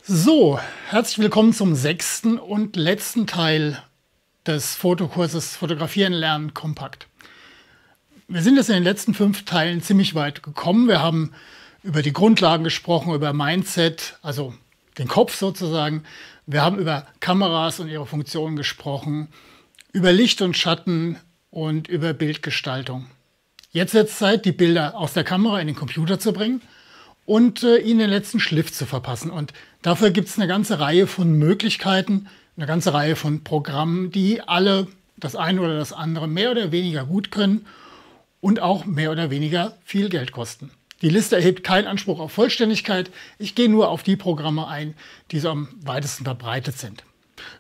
So, herzlich willkommen zum 6. und letzten Teil des Fotokurses Fotografieren lernen kompakt. Wir sind jetzt in den letzten 5 Teilen ziemlich weit gekommen. Wir haben über die Grundlagen gesprochen, über Mindset, also den Kopf sozusagen. Wir haben über Kameras und ihre Funktionen gesprochen, über Licht und Schatten und über Bildgestaltung. Jetzt wird es Zeit, die Bilder aus der Kamera in den Computer zu bringen und ihnen den letzten Schliff zu verpassen. Und dafür gibt es eine ganze Reihe von Möglichkeiten, eine ganze Reihe von Programmen, die alle das eine oder das andere mehr oder weniger gut können und auch mehr oder weniger viel Geld kosten. Die Liste erhebt keinen Anspruch auf Vollständigkeit. Ich gehe nur auf die Programme ein, die so am weitesten verbreitet sind.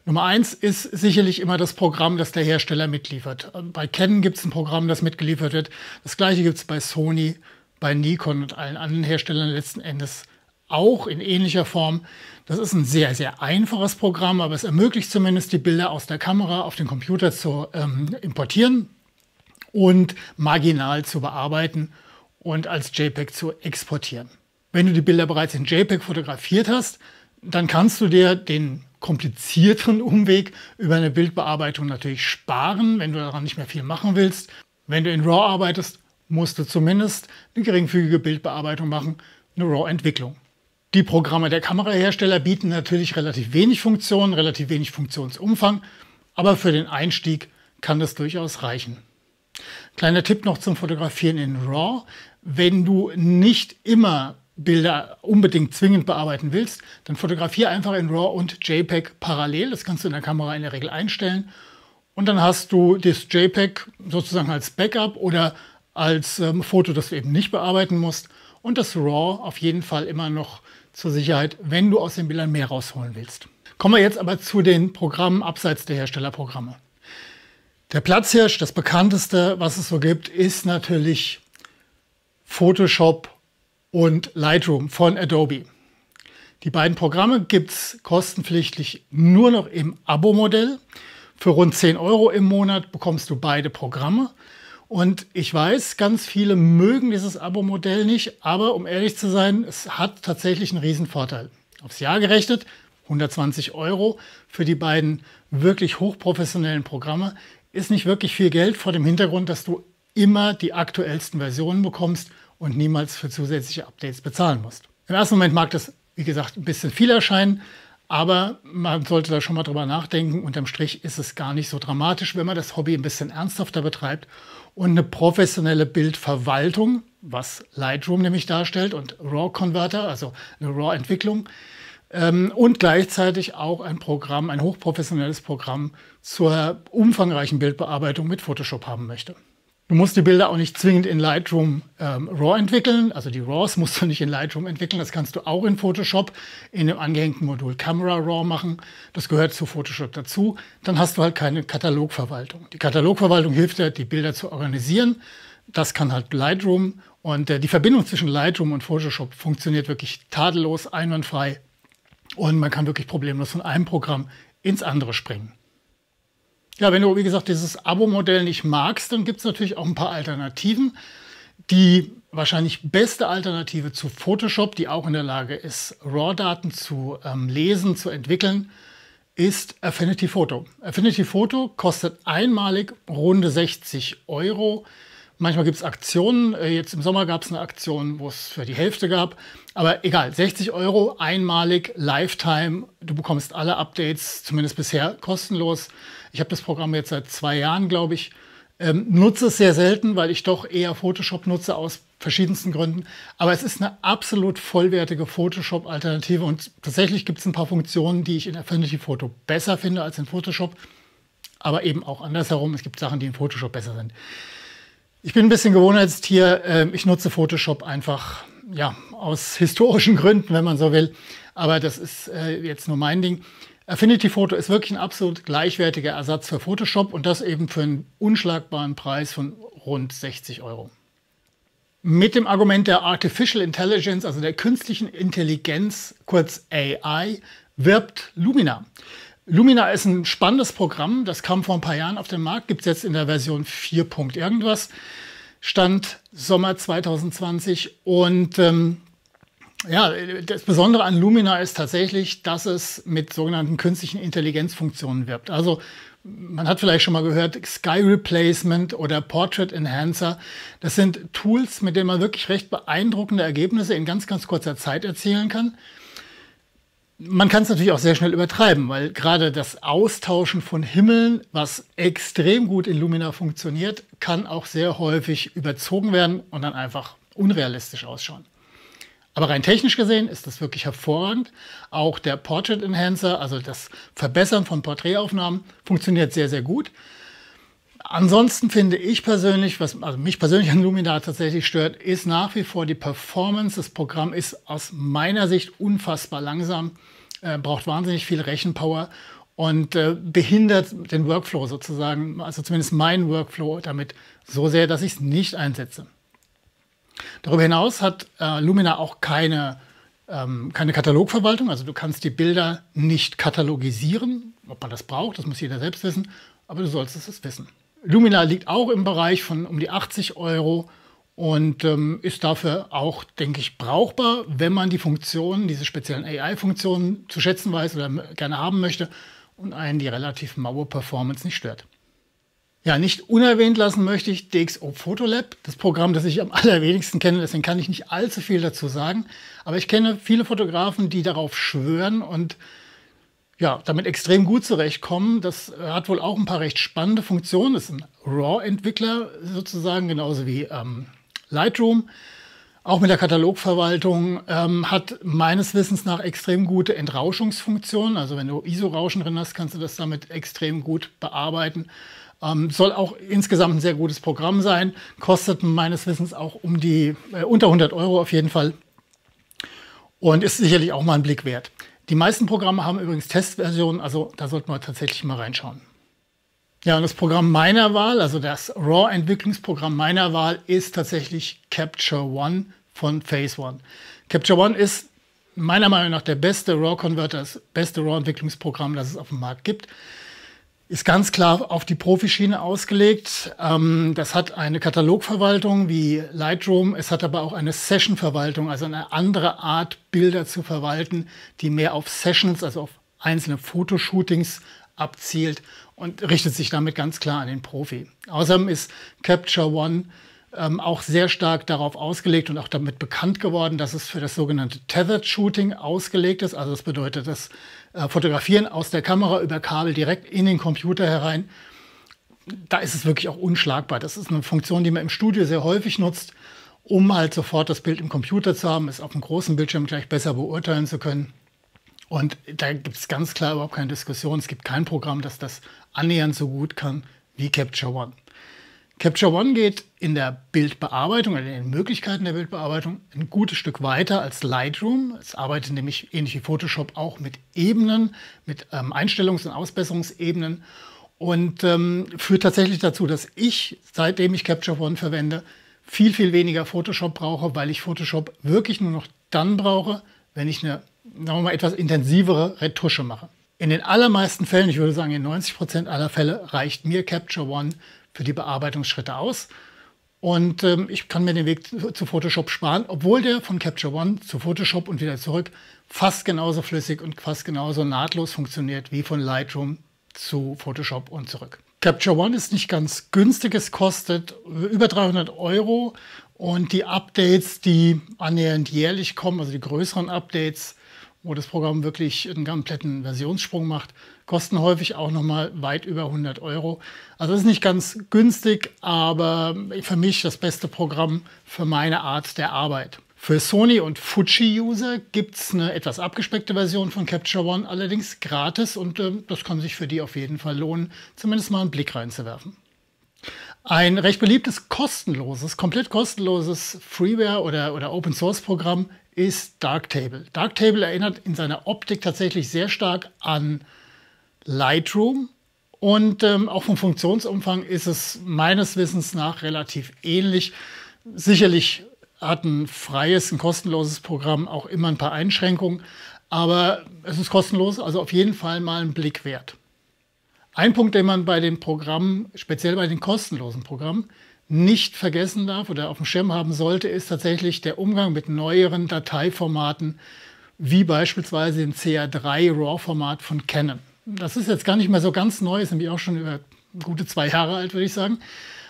Nummer 1 ist sicherlich immer das Programm, das der Hersteller mitliefert. Bei Canon gibt es ein Programm, das mitgeliefert wird. Das gleiche gibt es bei Sony, bei Nikon und allen anderen Herstellern letzten Endes auch in ähnlicher Form. Das ist ein sehr, sehr einfaches Programm, aber es ermöglicht zumindest, die Bilder aus der Kamera auf den Computer zu importieren und marginal zu bearbeiten und als JPEG zu exportieren. Wenn du die Bilder bereits in JPEG fotografiert hast, dann kannst du dir den komplizierteren Umweg über eine Bildbearbeitung natürlich sparen, wenn du daran nicht mehr viel machen willst. Wenn du in RAW arbeitest, musst du zumindest eine geringfügige Bildbearbeitung machen, eine RAW-Entwicklung. Die Programme der Kamerahersteller bieten natürlich relativ wenig Funktionen, relativ wenig Funktionsumfang, aber für den Einstieg kann das durchaus reichen. Kleiner Tipp noch zum Fotografieren in RAW. Wenn du nicht immer Bilder unbedingt zwingend bearbeiten willst, dann fotografiere einfach in RAW und JPEG parallel. Das kannst du in der Kamera in der Regel einstellen. Und dann hast du das JPEG sozusagen als Backup oder als Foto, das du eben nicht bearbeiten musst. Und das RAW auf jeden Fall immer noch zur Sicherheit, wenn du aus den Bildern mehr rausholen willst. Kommen wir jetzt aber zu den Programmen abseits der Herstellerprogramme. Der Platzhirsch, das bekannteste, was es so gibt, ist natürlich Photoshop und Lightroom von Adobe. Die beiden Programme gibt es kostenpflichtig nur noch im Abo-Modell. Für rund 10 € im Monat bekommst du beide Programme. Und ich weiß, ganz viele mögen dieses Abo-Modell nicht, aber um ehrlich zu sein, es hat tatsächlich einen riesen Vorteil. Aufs Jahr gerechnet, 120 € für die beiden wirklich hochprofessionellen Programme ist nicht wirklich viel Geld vor dem Hintergrund, dass du immer die aktuellsten Versionen bekommst und niemals für zusätzliche Updates bezahlen musst. Im ersten Moment mag das, wie gesagt, ein bisschen viel erscheinen, aber man sollte da schon mal drüber nachdenken. Unterm Strich ist es gar nicht so dramatisch, wenn man das Hobby ein bisschen ernsthafter betreibt und eine professionelle Bildverwaltung, was Lightroom nämlich darstellt, und RAW-Converter, also eine RAW-Entwicklung, und gleichzeitig auch ein Programm, ein hochprofessionelles Programm zur umfangreichen Bildbearbeitung mit Photoshop haben möchte. Du musst die Bilder auch nicht zwingend in Lightroom RAW entwickeln, also die RAWs musst du nicht in Lightroom entwickeln, das kannst du auch in Photoshop in dem angehängten Modul Camera RAW machen. Das gehört zu Photoshop dazu. Dann hast du halt keine Katalogverwaltung. Die Katalogverwaltung hilft dir, die Bilder zu organisieren. Das kann halt Lightroom, und die Verbindung zwischen Lightroom und Photoshop funktioniert wirklich tadellos, einwandfrei, und man kann wirklich problemlos von einem Programm ins andere springen. Ja, wenn du, wie gesagt, dieses Abo-Modell nicht magst, dann gibt es natürlich auch ein paar Alternativen. Die wahrscheinlich beste Alternative zu Photoshop, die auch in der Lage ist, RAW-Daten zu lesen, zu entwickeln, ist Affinity Photo. Affinity Photo kostet einmalig runde 60 €. Manchmal gibt es Aktionen. Jetzt im Sommer gab es eine Aktion, wo es für die Hälfte gab. Aber egal, 60 € einmalig, Lifetime. Du bekommst alle Updates, zumindest bisher, kostenlos. Ich habe das Programm jetzt seit 2 Jahren, glaube ich. Nutze es sehr selten, weil ich doch eher Photoshop nutze, aus verschiedensten Gründen. Aber es ist eine absolut vollwertige Photoshop-Alternative. Und tatsächlich gibt es ein paar Funktionen, die ich in Affinity Photo besser finde als in Photoshop. Aber eben auch andersherum. Es gibt Sachen, die in Photoshop besser sind. Ich bin ein bisschen Gewohnheitstier. Ich nutze Photoshop einfach, ja, aus historischen Gründen, wenn man so will. Aber das ist jetzt nur mein Ding. Affinity Photo ist wirklich ein absolut gleichwertiger Ersatz für Photoshop, und das eben für einen unschlagbaren Preis von rund 60 €. Mit dem Argument der Artificial Intelligence, also der künstlichen Intelligenz, kurz AI, wirbt Lumina. Lumina ist ein spannendes Programm, das kam vor ein paar Jahren auf den Markt, gibt es jetzt in der Version 4. irgendwas, Stand Sommer 2020, und Ja, das Besondere an Lumina ist tatsächlich, dass es mit sogenannten künstlichen Intelligenzfunktionen wirbt. Also man hat vielleicht schon mal gehört, Sky Replacement oder Portrait Enhancer. Das sind Tools, mit denen man wirklich recht beeindruckende Ergebnisse in ganz, ganz kurzer Zeit erzielen kann. Man kann es natürlich auch sehr schnell übertreiben, weil gerade das Austauschen von Himmeln, was extrem gut in Lumina funktioniert, kann auch sehr häufig überzogen werden und dann einfach unrealistisch ausschauen. Aber rein technisch gesehen ist das wirklich hervorragend. Auch der Portrait Enhancer, also das Verbessern von Porträtaufnahmen, funktioniert sehr, sehr gut. Ansonsten finde ich persönlich, was also mich persönlich an Lumina tatsächlich stört, ist nach wie vor die Performance. Das Programm ist aus meiner Sicht unfassbar langsam, braucht wahnsinnig viel Rechenpower und behindert den Workflow sozusagen, also zumindest meinen Workflow damit so sehr, dass ich es nicht einsetze. Darüber hinaus hat Lumina auch keine Katalogverwaltung, also du kannst die Bilder nicht katalogisieren. Ob man das braucht, das muss jeder selbst wissen, aber du solltest es wissen. Lumina liegt auch im Bereich von um die 80 € und ist dafür auch, denke ich, brauchbar, wenn man die Funktionen, diese speziellen AI-Funktionen zu schätzen weiß oder gerne haben möchte und einen die relativ maue Performance nicht stört. Ja, nicht unerwähnt lassen möchte ich DxO Photolab, das Programm, das ich am allerwenigsten kenne, deswegen kann ich nicht allzu viel dazu sagen. Aber ich kenne viele Fotografen, die darauf schwören und ja, damit extrem gut zurechtkommen. Das hat wohl auch ein paar recht spannende Funktionen. Das ist ein RAW-Entwickler sozusagen, genauso wie Lightroom. Auch mit der Katalogverwaltung hat meines Wissens nach extrem gute Entrauschungsfunktionen. Also wenn du ISO-Rauschen drin hast, kannst du das damit extrem gut bearbeiten. Soll auch insgesamt ein sehr gutes Programm sein. Kostet meines Wissens auch um die unter 100 € auf jeden Fall. Und ist sicherlich auch mal einen Blick wert. Die meisten Programme haben übrigens Testversionen, also da sollten wir tatsächlich mal reinschauen. Ja, und das Programm meiner Wahl, also das RAW-Entwicklungsprogramm meiner Wahl, ist tatsächlich Capture One von Phase One. Capture One ist meiner Meinung nach der beste RAW-Converter, das beste RAW-Entwicklungsprogramm, das es auf dem Markt gibt. Ist ganz klar auf die Profischiene ausgelegt. Das hat eine Katalogverwaltung wie Lightroom. Es hat aber auch eine Session-Verwaltung, also eine andere Art, Bilder zu verwalten, die mehr auf Sessions, also auf einzelne Fotoshootings abzielt und richtet sich damit ganz klar an den Profi. Außerdem ist Capture One auch sehr stark darauf ausgelegt und auch damit bekannt geworden, dass es für das sogenannte Tethered Shooting ausgelegt ist. Also das bedeutet, das Fotografieren aus der Kamera über Kabel direkt in den Computer herein. Da ist es wirklich auch unschlagbar. Das ist eine Funktion, die man im Studio sehr häufig nutzt, um halt sofort das Bild im Computer zu haben, es auf dem großen Bildschirm gleich besser beurteilen zu können. Und da gibt es ganz klar überhaupt keine Diskussion. Es gibt kein Programm, das das annähernd so gut kann wie Capture One. Capture One geht in der Bildbearbeitung oder in den Möglichkeiten der Bildbearbeitung ein gutes Stück weiter als Lightroom. Es arbeitet nämlich ähnlich wie Photoshop auch mit Ebenen, mit Einstellungs- und Ausbesserungsebenen und führt tatsächlich dazu, dass ich, seitdem ich Capture One verwende, viel, viel weniger Photoshop brauche, weil ich Photoshop wirklich nur noch dann brauche, wenn ich eine, sagen wir mal, etwas intensivere Retusche mache. In den allermeisten Fällen, ich würde sagen in 90% aller Fälle, reicht mir Capture One für die Bearbeitungsschritte aus. Und ich kann mir den Weg zu Photoshop sparen, obwohl der von Capture One zu Photoshop und wieder zurück fast genauso flüssig und fast genauso nahtlos funktioniert wie von Lightroom zu Photoshop und zurück. Capture One ist nicht ganz günstig, es kostet über 300 € und die Updates, die annähernd jährlich kommen, also die größeren Updates, wo das Programm wirklich einen kompletten Versionssprung macht, kosten häufig auch nochmal weit über 100 €. Also es ist nicht ganz günstig, aber für mich das beste Programm für meine Art der Arbeit. Für Sony- und Fuji-User gibt es eine etwas abgespeckte Version von Capture One, allerdings gratis und das kann sich für die auf jeden Fall lohnen, zumindest mal einen Blick reinzuwerfen. Ein recht beliebtes kostenloses, komplett kostenloses Freeware- oder Open-Source-Programm ist Darktable. Darktable erinnert in seiner Optik tatsächlich sehr stark an Lightroom und auch vom Funktionsumfang ist es meines Wissens nach relativ ähnlich. Sicherlich hat ein freies, ein kostenloses Programm auch immer ein paar Einschränkungen, aber es ist kostenlos, also auf jeden Fall mal einen Blick wert. Ein Punkt, den man bei den Programmen, speziell bei den kostenlosen Programmen, nicht vergessen darf oder auf dem Schirm haben sollte, ist tatsächlich der Umgang mit neueren Dateiformaten, wie beispielsweise dem CA3 RAW-Format von Canon. Das ist jetzt gar nicht mehr so ganz neu, ist nämlich auch schon über gute 2 Jahre alt, würde ich sagen.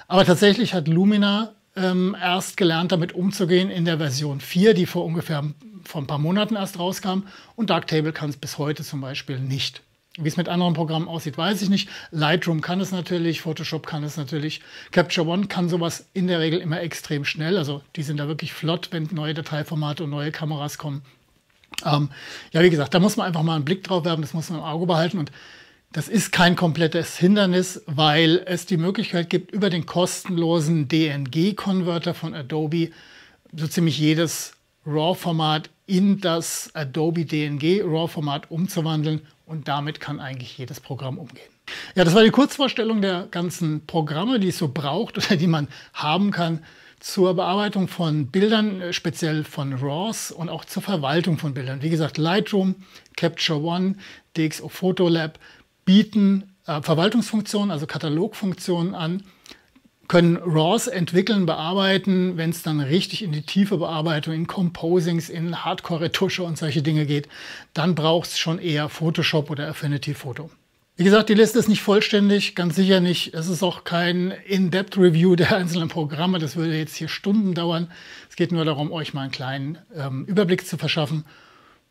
Aber tatsächlich hat Lumina erst gelernt, damit umzugehen in der Version 4, die vor ein paar Monaten erst rauskam. Und Darktable kann es bis heute zum Beispiel nicht. Wie es mit anderen Programmen aussieht, weiß ich nicht. Lightroom kann es natürlich, Photoshop kann es natürlich. Capture One kann sowas in der Regel immer extrem schnell. Also die sind da wirklich flott, wenn neue Dateiformate und neue Kameras kommen. Ja, wie gesagt, da muss man einfach mal einen Blick drauf werfen, das muss man im Auge behalten. Und das ist kein komplettes Hindernis, weil es die Möglichkeit gibt, über den kostenlosen DNG-Konverter von Adobe so ziemlich jedes RAW-Format in das Adobe DNG RAW-Format umzuwandeln. Und damit kann eigentlich jedes Programm umgehen. Ja, das war die Kurzvorstellung der ganzen Programme, die es so braucht oder die man haben kann zur Bearbeitung von Bildern, speziell von RAWs und auch zur Verwaltung von Bildern. Wie gesagt, Lightroom, Capture One, DxO Photolab bieten Verwaltungsfunktionen, also Katalogfunktionen an, können RAWs entwickeln, bearbeiten. Wenn es dann richtig in die tiefe Bearbeitung, in Composings, in Hardcore-Retusche und solche Dinge geht, dann braucht es schon eher Photoshop oder Affinity Photo. Wie gesagt, die Liste ist nicht vollständig, ganz sicher nicht. Es ist auch kein In-Depth-Review der einzelnen Programme. Das würde jetzt hier Stunden dauern. Es geht nur darum, euch mal einen kleinen Überblick zu verschaffen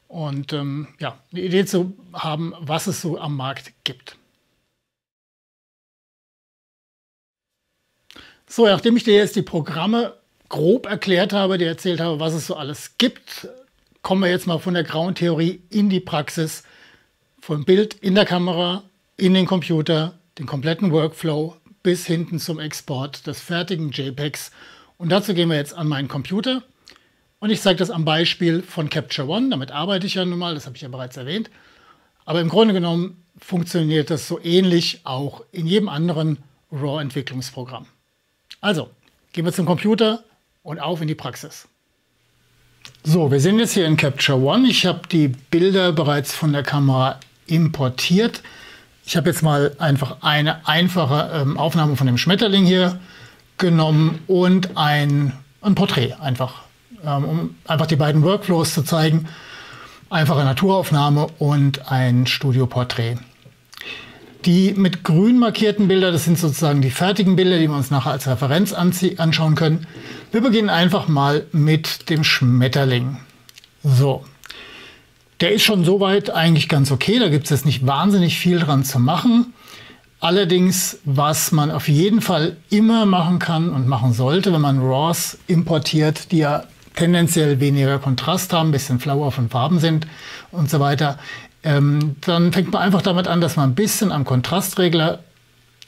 und ja, eine Idee zu haben, was es so am Markt gibt. So, nachdem ich dir jetzt die Programme grob erklärt habe, dir erzählt habe, was es so alles gibt, kommen wir jetzt mal von der grauen Theorie in die Praxis. Vom Bild in der Kamera, in den Computer, den kompletten Workflow bis hinten zum Export des fertigen JPEGs. Und dazu gehen wir jetzt an meinen Computer. Und ich zeige das am Beispiel von Capture One. Damit arbeite ich ja nun mal, das habe ich ja bereits erwähnt. Aber im Grunde genommen funktioniert das so ähnlich auch in jedem anderen RAW-Entwicklungsprogramm. Also, gehen wir zum Computer und auf in die Praxis. So, wir sind jetzt hier in Capture One. Ich habe die Bilder bereits von der Kamera importiert. Ich habe jetzt mal einfach eine einfache Aufnahme von dem Schmetterling hier genommen und ein Porträt einfach, um einfach die beiden Workflows zu zeigen. Einfache Naturaufnahme und ein Studioporträt. Die mit grün markierten Bilder, das sind sozusagen die fertigen Bilder, die wir uns nachher als Referenz anschauen können. Wir beginnen einfach mal mit dem Schmetterling. So, der ist schon soweit eigentlich ganz okay, da gibt es jetzt nicht wahnsinnig viel dran zu machen. Allerdings, was man auf jeden Fall immer machen kann und machen sollte, wenn man RAWs importiert, die ja tendenziell weniger Kontrast haben, ein bisschen flauer von Farben sind und so weiter, dann fängt man einfach damit an, dass man ein bisschen am Kontrastregler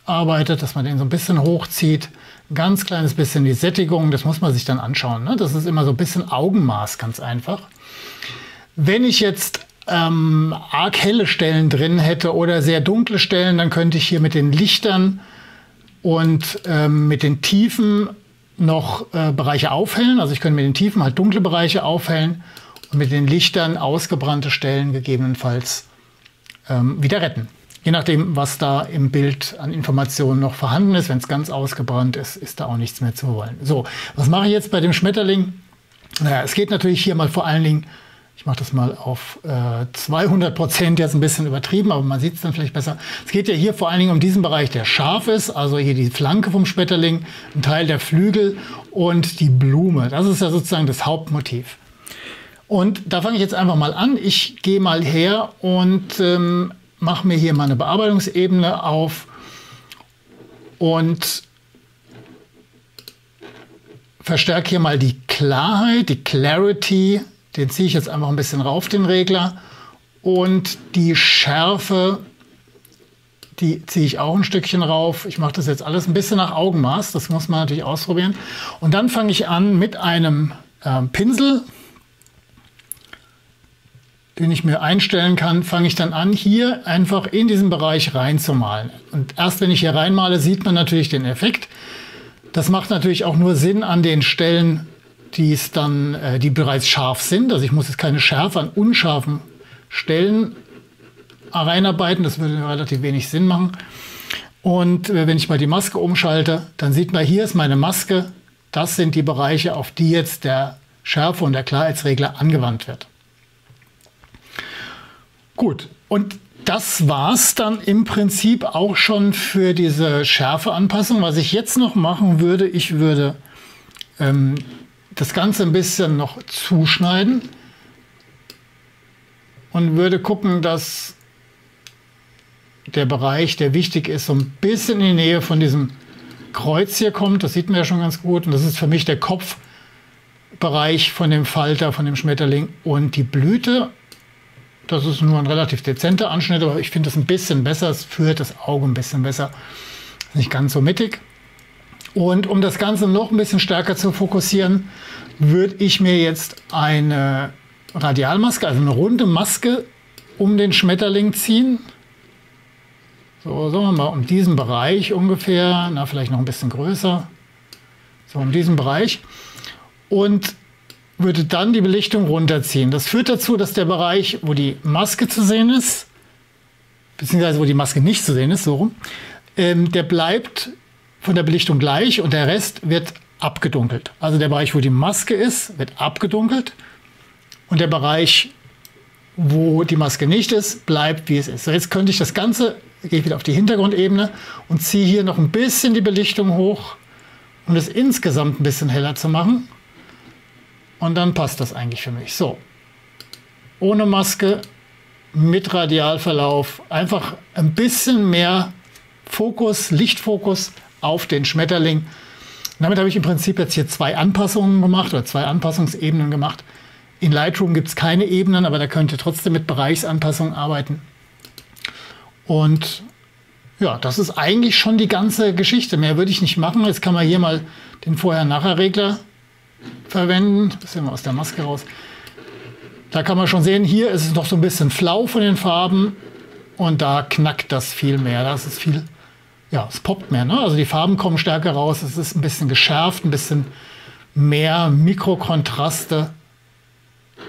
arbeitet, dass man den so ein bisschen hochzieht. Ein ganz kleines bisschen die Sättigung, das muss man sich dann anschauen. Ne? Das ist immer so ein bisschen Augenmaß, ganz einfach. Wenn ich jetzt arg helle Stellen drin hätte oder sehr dunkle Stellen, dann könnte ich hier mit den Lichtern und mit den Tiefen noch Bereiche aufhellen. Also ich könnte mit den Tiefen halt dunkle Bereiche aufhellen und mit den Lichtern ausgebrannte Stellen gegebenenfalls wieder retten. Je nachdem, was da im Bild an Informationen noch vorhanden ist. Wenn es ganz ausgebrannt ist, ist da auch nichts mehr zu wollen. So, was mache ich jetzt bei dem Schmetterling? Naja, es geht natürlich hier mal vor allen Dingen, ich mache das mal auf 200%, jetzt ein bisschen übertrieben, aber man sieht es dann vielleicht besser. Es geht ja hier vor allen Dingen um diesen Bereich, der scharf ist, also hier die Flanke vom Schmetterling, ein Teil der Flügel und die Blume. Das ist ja sozusagen das Hauptmotiv. Und da fange ich jetzt einfach mal an. Ich gehe mal her und mache mir hier mal eine Bearbeitungsebene auf und verstärke hier mal die Klarheit, die Clarity. Den ziehe ich jetzt einfach ein bisschen rauf, den Regler. Und die Schärfe, die ziehe ich auch ein Stückchen rauf. Ich mache das jetzt alles ein bisschen nach Augenmaß. Das muss man natürlich ausprobieren. Und dann fange ich an mit einem Pinsel, den ich mir einstellen kann, fange ich dann an, hier einfach in diesen Bereich reinzumalen. Und erst wenn ich hier reinmale, sieht man natürlich den Effekt. Das macht natürlich auch nur Sinn an den Stellen, die bereits scharf sind. Also ich muss jetzt keine Schärfe an unscharfen Stellen reinarbeiten. Das würde relativ wenig Sinn machen. Und wenn ich mal die Maske umschalte, dann sieht man, hier ist meine Maske. Das sind die Bereiche, auf die jetzt der Schärfe- und der Klarheitsregler angewandt wird. Gut, und das war's dann im Prinzip auch schon für diese Schärfeanpassung. Was ich jetzt noch machen würde, ich würde das Ganze ein bisschen noch zuschneiden und würde gucken, dass der Bereich, der wichtig ist, so ein bisschen in die Nähe von diesem Kreuz hier kommt. Das sieht man ja schon ganz gut. Und das ist für mich der Kopfbereich von dem Falter, von dem Schmetterling und die Blüte. Das ist nur ein relativ dezenter Anschnitt, aber ich finde das ein bisschen besser. Es führt das Auge ein bisschen besser. Nicht ganz so mittig. Und um das Ganze noch ein bisschen stärker zu fokussieren, würde ich mir jetzt eine Radialmaske, also eine runde Maske um den Schmetterling ziehen. So, sagen wir mal um diesen Bereich ungefähr, na vielleicht noch ein bisschen größer. So um diesen Bereich. Und würde dann die Belichtung runterziehen. Das führt dazu, dass der Bereich, wo die Maske zu sehen ist, beziehungsweise wo die Maske nicht zu sehen ist, so rum, der bleibt von der Belichtung gleich und der Rest wird abgedunkelt. Also der Bereich, wo die Maske ist, wird abgedunkelt und der Bereich, wo die Maske nicht ist, bleibt wie es ist. So, jetzt könnte ich das Ganze, gehe ich wieder auf die Hintergrundebene und ziehe hier noch ein bisschen die Belichtung hoch, um es insgesamt ein bisschen heller zu machen. Und dann passt das eigentlich für mich. So, ohne Maske, mit Radialverlauf, einfach ein bisschen mehr Fokus, Lichtfokus auf den Schmetterling. Und damit habe ich im Prinzip jetzt hier zwei Anpassungen gemacht oder zwei Anpassungsebenen gemacht. In Lightroom gibt es keine Ebenen, aber da könnt ihr trotzdem mit Bereichsanpassungen arbeiten. Und ja, das ist eigentlich schon die ganze Geschichte. Mehr würde ich nicht machen. Jetzt kann man hier mal den Vorher-Nachher-Regler verwenden. Das sehen wir aus der Maske raus. Da kann man schon sehen, hier ist es noch so ein bisschen flau von den Farben und da knackt das viel mehr. Das ist viel, ja, es poppt mehr, ne? Also die Farben kommen stärker raus. Es ist ein bisschen geschärft, ein bisschen mehr Mikrokontraste.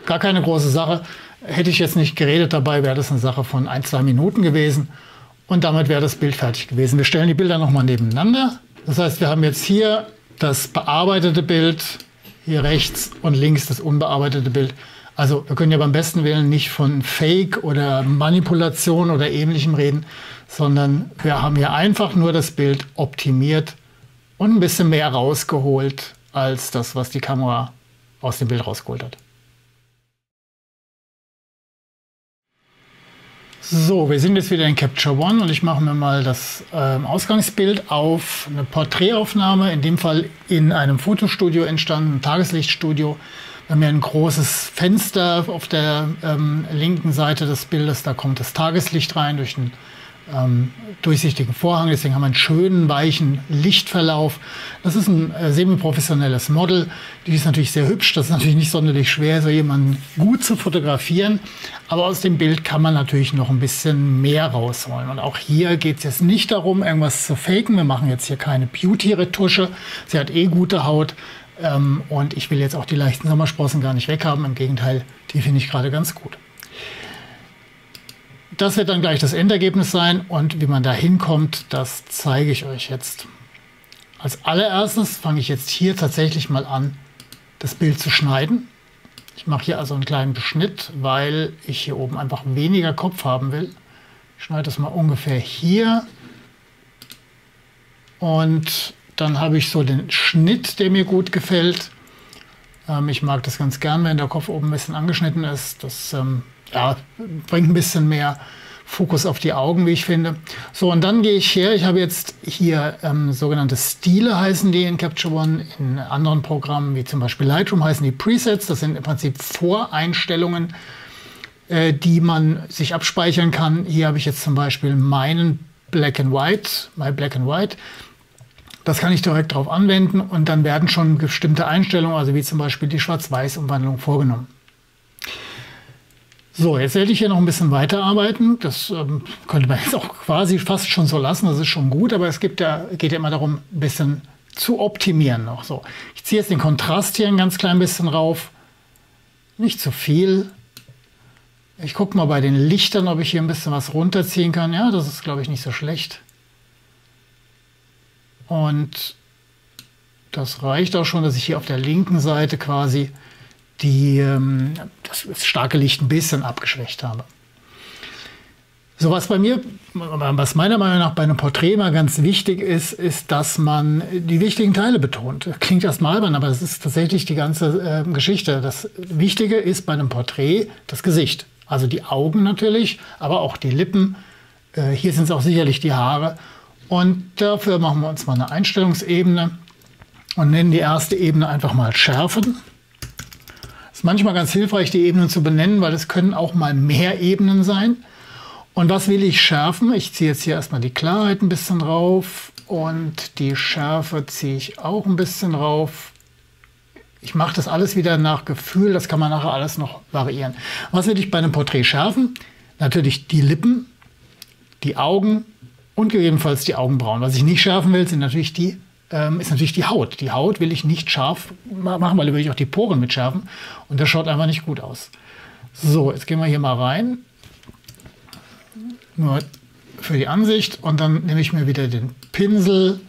Gar keine große Sache. Hätte ich jetzt nicht geredet dabei, wäre das eine Sache von 1-2 Minuten gewesen und damit wäre das Bild fertig gewesen. Wir stellen die Bilder nochmal nebeneinander. Das heißt, wir haben jetzt hier das bearbeitete Bild, hier rechts und links das unbearbeitete Bild. Also wir können ja beim besten Willen nicht von Fake oder Manipulation oder Ähnlichem reden, sondern wir haben hier einfach nur das Bild optimiert und ein bisschen mehr rausgeholt als das, was die Kamera aus dem Bild rausgeholt hat. So, wir sind jetzt wieder in Capture One und ich mache mir mal das Ausgangsbild auf, eine Porträtaufnahme, in dem Fall in einem Fotostudio entstanden, ein Tageslichtstudio. Wir haben hier ein großes Fenster auf der linken Seite des Bildes, da kommt das Tageslicht rein durch einen durchsichtigen Vorhang, deswegen haben wir einen schönen, weichen Lichtverlauf. Das ist ein semi-professionelles Model, die ist natürlich sehr hübsch, das ist natürlich nicht sonderlich schwer, so jemanden gut zu fotografieren, aber aus dem Bild kann man natürlich noch ein bisschen mehr rausholen. Und auch hier geht es jetzt nicht darum, irgendwas zu faken, wir machen jetzt hier keine Beauty-Retusche, sie hat eh gute Haut und ich will jetzt auch die leichten Sommersprossen gar nicht weghaben, im Gegenteil, die finde ich gerade ganz gut. Das wird dann gleich das Endergebnis sein und wie man da hinkommt, das zeige ich euch jetzt. Als allererstes fange ich jetzt hier tatsächlich mal an, das Bild zu schneiden. Ich mache hier also einen kleinen Beschnitt, weil ich hier oben einfach weniger Kopf haben will. Ich schneide das mal ungefähr hier und dann habe ich so den Schnitt, der mir gut gefällt. Ich mag das ganz gern, wenn der Kopf oben ein bisschen angeschnitten ist. Das ja, bringt ein bisschen mehr Fokus auf die Augen, wie ich finde. So, und dann gehe ich her. Ich habe jetzt hier sogenannte Stile, heißen die in Capture One. In anderen Programmen, wie zum Beispiel Lightroom, heißen die Presets. Das sind im Prinzip Voreinstellungen, die man sich abspeichern kann. Hier habe ich jetzt zum Beispiel meinen Black and White, My Black and White. Das kann ich direkt darauf anwenden und dann werden schon bestimmte Einstellungen, also wie zum Beispiel die Schwarz-Weiß-Umwandlung, vorgenommen. So, jetzt werde ich hier noch ein bisschen weiterarbeiten. Das könnte man jetzt auch quasi fast schon so lassen, das ist schon gut, aber es geht ja immer darum, ein bisschen zu optimieren noch. So, ich ziehe jetzt den Kontrast hier ein ganz klein bisschen rauf, nicht zu viel. Ich gucke mal bei den Lichtern, ob ich hier ein bisschen was runterziehen kann. Ja, das ist, glaube ich, nicht so schlecht. Und das reicht auch schon, dass ich hier auf der linken Seite quasi das starke Licht ein bisschen abgeschwächt habe. So, was meiner Meinung nach bei einem Porträt mal ganz wichtig ist, ist, dass man die wichtigen Teile betont. Klingt erstmal albern, aber das ist tatsächlich die ganze Geschichte. Das Wichtige ist bei einem Porträt das Gesicht. Also die Augen natürlich, aber auch die Lippen. Hier sind es auch sicherlich die Haare. Und dafür machen wir uns mal eine Einstellungsebene und nennen die erste Ebene einfach mal Schärfen. Es ist manchmal ganz hilfreich, die Ebenen zu benennen, weil es können auch mal mehr Ebenen sein. Und was will ich schärfen? Ich ziehe jetzt hier erstmal die Klarheit ein bisschen rauf und die Schärfe ziehe ich auch ein bisschen rauf. Ich mache das alles wieder nach Gefühl, das kann man nachher alles noch variieren. Was will ich bei einem Porträt schärfen? Natürlich die Lippen, die Augen und gegebenenfalls die Augenbrauen. Was ich nicht schärfen will, ist natürlich die Haut. Die Haut will ich nicht scharf machen, weil da will ich auch die Poren mit schärfen. Und das schaut einfach nicht gut aus. So, jetzt gehen wir hier mal rein. Nur für die Ansicht. Und dann nehme ich mir wieder den Pinsel,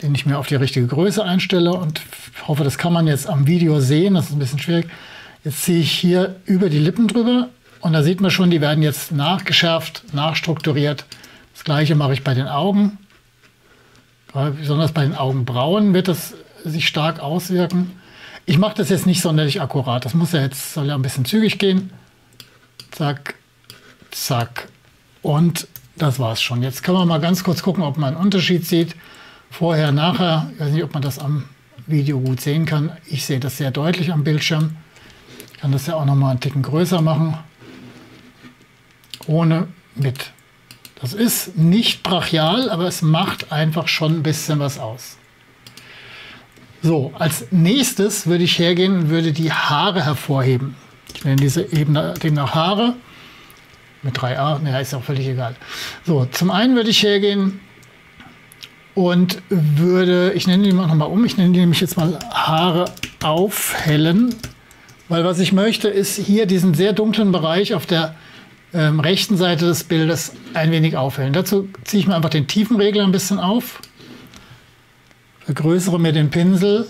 den ich mir auf die richtige Größe einstelle. Und hoffe, das kann man jetzt am Video sehen. Das ist ein bisschen schwierig. Jetzt ziehe ich hier über die Lippen drüber. Und da sieht man schon, die werden jetzt nachgeschärft, nachstrukturiert. Das gleiche mache ich bei den Augen. Besonders bei den Augenbrauen wird das sich stark auswirken. Ich mache das jetzt nicht sonderlich akkurat. Das soll ja ein bisschen zügig gehen. Zack, zack. Und das war's schon. Jetzt können wir mal ganz kurz gucken, ob man einen Unterschied sieht. Vorher, nachher. Ich weiß nicht, ob man das am Video gut sehen kann. Ich sehe das sehr deutlich am Bildschirm. Ich kann das ja auch noch mal einen Ticken größer machen. Ohne, mit. Das ist nicht brachial, aber es macht einfach schon ein bisschen was aus. So, als nächstes würde ich hergehen und würde die Haare hervorheben. Ich nenne diese Ebene demnach Haare. Mit 3a, naja, ist auch völlig egal. So, zum einen würde ich hergehen und ich nenne die mal nochmal um, ich nenne die nämlich jetzt mal Haare aufhellen. Weil was ich möchte, ist hier diesen sehr dunklen Bereich auf der rechten Seite des Bildes ein wenig aufhellen. Dazu ziehe ich mir einfach den Tiefenregler ein bisschen auf, vergrößere mir den Pinsel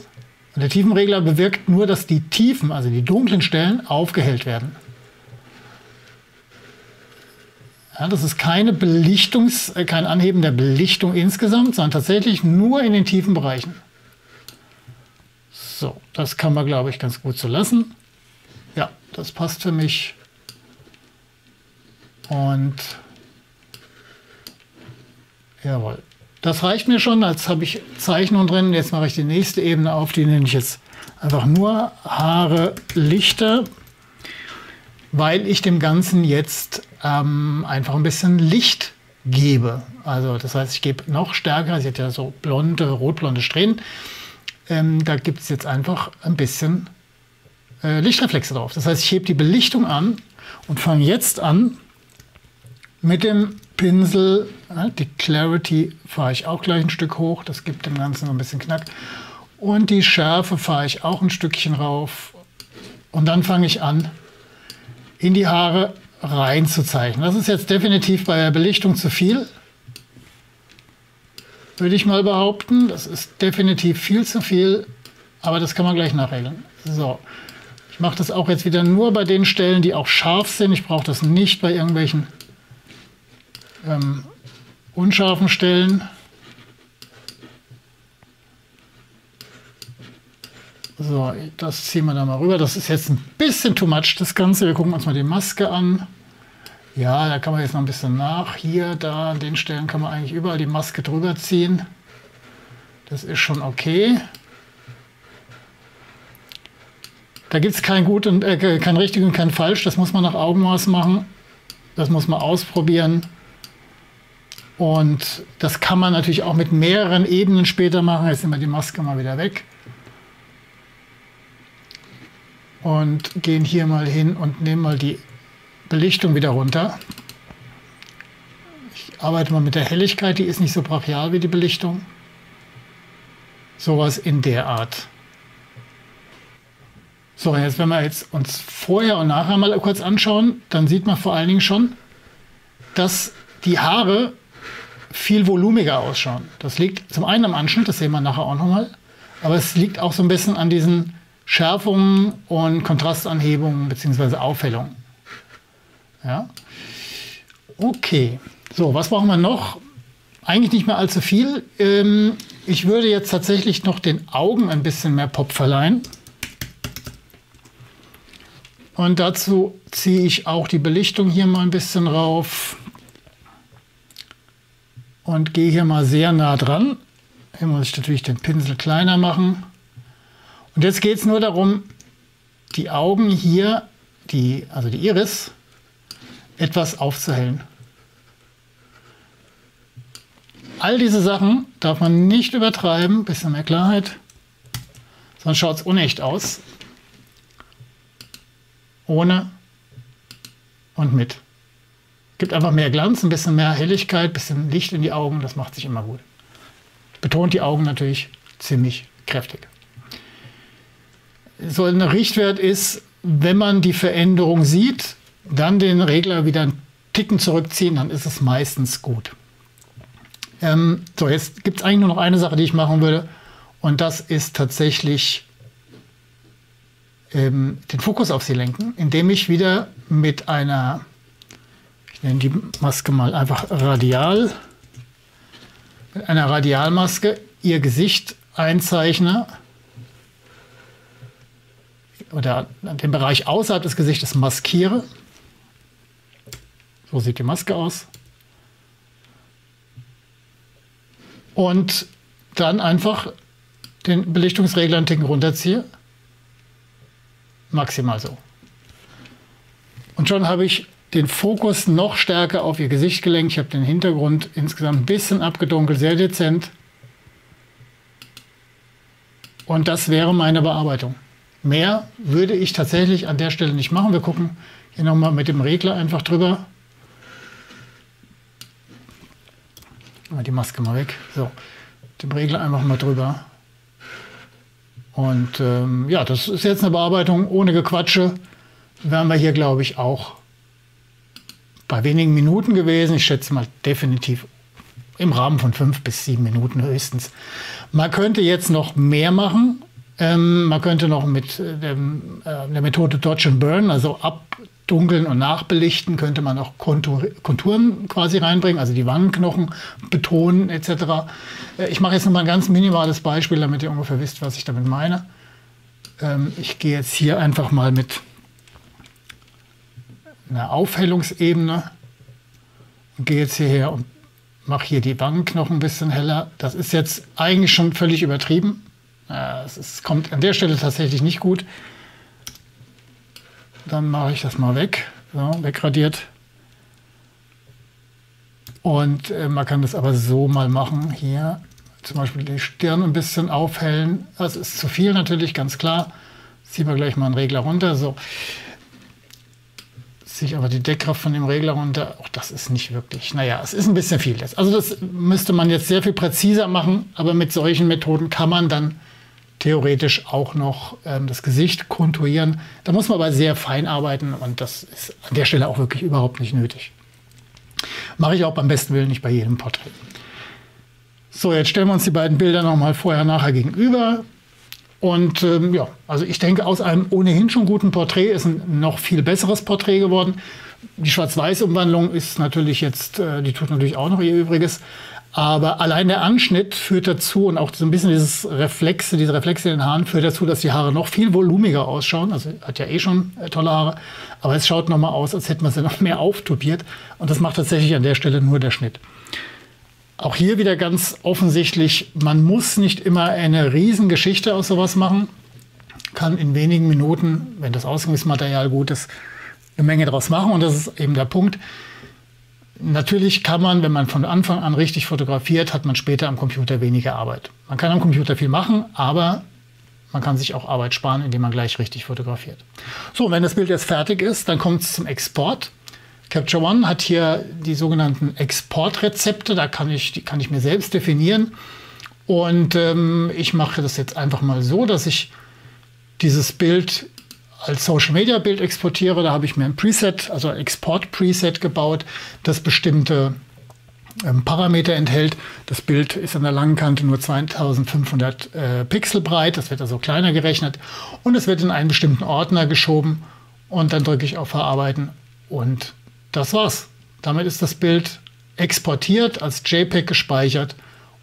und der Tiefenregler bewirkt nur, dass die Tiefen, also die dunklen Stellen, aufgehellt werden. Ja, das ist kein Anheben der Belichtung insgesamt, sondern tatsächlich nur in den tiefen Bereichen. So, das kann man, glaube ich, ganz gut so lassen. Ja, das passt für mich. Und jawohl, das reicht mir schon. Jetzt habe ich Zeichnung drin. Jetzt mache ich die nächste Ebene auf. Die nenne ich jetzt einfach nur Haare lichter, weil ich dem Ganzen jetzt einfach ein bisschen Licht gebe. Also das heißt, ich gebe noch stärker. Sie hat ja so blonde, rotblonde Strähnen. Da gibt es jetzt einfach ein bisschen Lichtreflexe drauf. Das heißt, ich hebe die Belichtung an und fange jetzt an, mit dem Pinsel, die Clarity fahre ich auch gleich ein Stück hoch, das gibt dem Ganzen so ein bisschen Knack. Und die Schärfe fahre ich auch ein Stückchen rauf. Und dann fange ich an, in die Haare rein zu zeichnen. Das ist jetzt definitiv bei der Belichtung zu viel, würde ich mal behaupten. Das ist definitiv viel zu viel, aber das kann man gleich nachregeln. So, ich mache das auch jetzt wieder nur bei den Stellen, die auch scharf sind. Ich brauche das nicht bei irgendwelchen unscharfen Stellen. So, das ziehen wir da mal rüber. Das ist jetzt ein bisschen too much, das Ganze. Wir gucken uns mal die Maske an. Ja, da kann man jetzt noch ein bisschen nach. Hier, da, an den Stellen kann man eigentlich überall die Maske drüber ziehen. Das ist schon okay. Da gibt es kein richtig und kein falsch. Das muss man nach Augenmaß machen. Das muss man ausprobieren. Und das kann man natürlich auch mit mehreren Ebenen später machen. Jetzt nehmen wir die Maske mal wieder weg. Und gehen hier mal hin und nehmen mal die Belichtung wieder runter. Ich arbeite mal mit der Helligkeit, die ist nicht so brachial wie die Belichtung. Sowas in der Art. So, jetzt wenn wir jetzt uns vorher und nachher mal kurz anschauen, dann sieht man vor allen Dingen schon, dass die Haare viel volumiger ausschauen. Das liegt zum einen am Anschnitt, das sehen wir nachher auch nochmal, aber es liegt auch so ein bisschen an diesen Schärfungen und Kontrastanhebungen bzw. Aufhellungen. Ja? Okay, so, was brauchen wir noch? Eigentlich nicht mehr allzu viel. Ich würde jetzt tatsächlich noch den Augen ein bisschen mehr Pop verleihen. Und dazu ziehe ich auch die Belichtung hier mal ein bisschen rauf. Und gehe hier mal sehr nah dran. Hier muss ich natürlich den Pinsel kleiner machen. Und jetzt geht es nur darum, die Augen hier, also die Iris, etwas aufzuhellen. All diese Sachen darf man nicht übertreiben, bisschen mehr Klarheit, sonst schaut es unecht aus. Ohne und mit. Gibt einfach mehr Glanz, ein bisschen mehr Helligkeit, ein bisschen Licht in die Augen, das macht sich immer gut. Betont die Augen natürlich ziemlich kräftig. So ein Richtwert ist, wenn man die Veränderung sieht, dann den Regler wieder einen Ticken zurückziehen, dann ist es meistens gut. So, jetzt gibt es eigentlich nur noch eine Sache, die ich machen würde, und das ist tatsächlich den Fokus auf sie lenken, indem ich wieder mit einer, ich nenne die Maske mal einfach Radial, mit einer Radialmaske ihr Gesicht einzeichne oder den Bereich außerhalb des Gesichtes maskiere. So sieht die Maske aus. Und dann einfach den Belichtungsregler einen Ticken runterziehe. Maximal so. Und schon habe ich den Fokus noch stärker auf ihr Gesicht gelenkt. Ich habe den Hintergrund insgesamt ein bisschen abgedunkelt, sehr dezent. Und das wäre meine Bearbeitung. Mehr würde ich tatsächlich an der Stelle nicht machen. Wir gucken hier nochmal mit dem Regler einfach drüber. Die Maske mal weg. So, dem Regler einfach mal drüber. Und ja, das ist jetzt eine Bearbeitung ohne Gequatsche. Wären wir hier, glaube ich, auch bei wenigen Minuten gewesen. Ich schätze mal definitiv im Rahmen von 5 bis 7 Minuten höchstens. Man könnte jetzt noch mehr machen. Man könnte noch mit der Methode Dodge and Burn, also abdunkeln und nachbelichten, könnte man auch Konturen quasi reinbringen, also die Wangenknochen betonen etc. Ich mache jetzt noch mal ein ganz minimales Beispiel, damit ihr ungefähr wisst, was ich damit meine. Ich gehe jetzt hier einfach mal mit einer Aufhellungsebene und gehe jetzt hierher und mache hier die Wangenknochen ein bisschen heller. Das ist jetzt eigentlich schon völlig übertrieben. Es kommt an der Stelle tatsächlich nicht gut. Dann mache ich das mal weg. So, wegradiert. Und man kann das aber so mal machen. Hier zum Beispiel die Stirn ein bisschen aufhellen. Das ist zu viel natürlich, ganz klar. Ziehen wir gleich mal einen Regler runter. So. Ziehe ich aber die Deckkraft von dem Regler runter. Auch das ist nicht wirklich. Naja, es ist ein bisschen viel. Also das müsste man jetzt sehr viel präziser machen. Aber mit solchen Methoden kann man dann theoretisch auch noch das Gesicht konturieren. Da muss man aber sehr fein arbeiten und das ist an der Stelle auch wirklich überhaupt nicht nötig. Mache ich auch beim besten Willen nicht bei jedem Porträt. So, jetzt stellen wir uns die beiden Bilder nochmal vorher-nachher gegenüber. Und ja, also ich denke, aus einem ohnehin schon guten Porträt ist ein noch viel besseres Porträt geworden. Die Schwarz-Weiß-Umwandlung ist natürlich jetzt, die tut natürlich auch noch ihr Übriges. Aber allein der Anschnitt führt dazu und auch so ein bisschen diese Reflexe in den Haaren führt dazu, dass die Haare noch viel volumiger ausschauen. Also hat ja eh schon tolle Haare, aber es schaut nochmal aus, als hätte man sie noch mehr auftupiert. Und das macht tatsächlich an der Stelle nur der Schnitt. Auch hier wieder ganz offensichtlich, man muss nicht immer eine Riesengeschichte aus sowas machen. Kann in wenigen Minuten, wenn das Ausgangsmaterial gut ist, eine Menge draus machen. Und das ist eben der Punkt. Natürlich kann man, wenn man von Anfang an richtig fotografiert, hat man später am Computer weniger Arbeit. Man kann am Computer viel machen, aber man kann sich auch Arbeit sparen, indem man gleich richtig fotografiert. So, wenn das Bild jetzt fertig ist, dann kommt es zum Export. Capture One hat hier die sogenannten Exportrezepte, die kann ich mir selbst definieren. Und ich mache das jetzt einfach mal so, dass ich dieses Bild als Social Media Bild exportiere. Da habe ich mir ein Preset, also ein Export-Preset gebaut, das bestimmte Parameter enthält. Das Bild ist an der langen Kante nur 2500 Pixel breit. Das wird also kleiner gerechnet. Und es wird in einen bestimmten Ordner geschoben. Und dann drücke ich auf Verarbeiten. Und das war's. Damit ist das Bild exportiert, als JPEG gespeichert.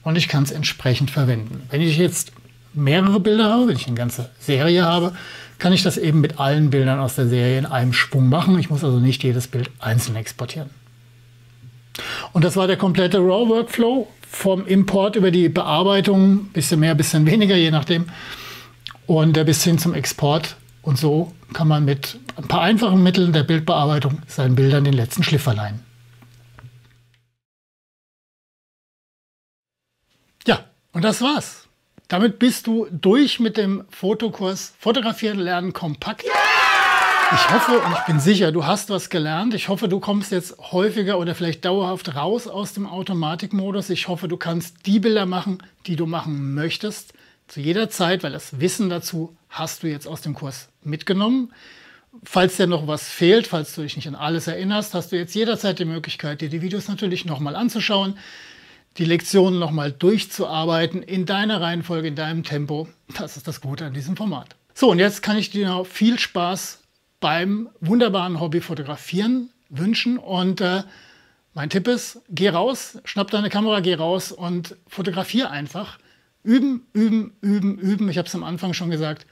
Und ich kann es entsprechend verwenden. Wenn ich jetzt mehrere Bilder habe, wenn ich eine ganze Serie habe, kann ich das eben mit allen Bildern aus der Serie in einem Schwung machen. Ich muss also nicht jedes Bild einzeln exportieren. Und das war der komplette RAW-Workflow vom Import über die Bearbeitung, bisschen mehr, bisschen weniger, je nachdem, und bis hin zum Export. Und so kann man mit ein paar einfachen Mitteln der Bildbearbeitung seinen Bildern den letzten Schliff verleihen. Ja, und das war's. Damit bist du durch mit dem Fotokurs Fotografieren lernen kompakt. Ich hoffe und ich bin sicher, du hast was gelernt. Ich hoffe, du kommst jetzt häufiger oder vielleicht dauerhaft raus aus dem Automatikmodus. Ich hoffe, du kannst die Bilder machen, die du machen möchtest, zu jeder Zeit, weil das Wissen dazu hast du jetzt aus dem Kurs mitgenommen. Falls dir noch was fehlt, falls du dich nicht an alles erinnerst, hast du jetzt jederzeit die Möglichkeit, dir die Videos natürlich nochmal anzuschauen, die Lektionen nochmal durchzuarbeiten in deiner Reihenfolge, in deinem Tempo. Das ist das Gute an diesem Format. So, und jetzt kann ich dir noch viel Spaß beim wunderbaren Hobby Fotografieren wünschen. Und mein Tipp ist, geh raus, schnapp deine Kamera, geh raus und fotografiere einfach. Üben, üben, üben, üben. Ich habe es am Anfang schon gesagt,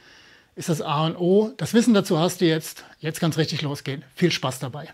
ist das A und O. Das Wissen dazu hast du jetzt. Jetzt kann es richtig losgehen. Viel Spaß dabei.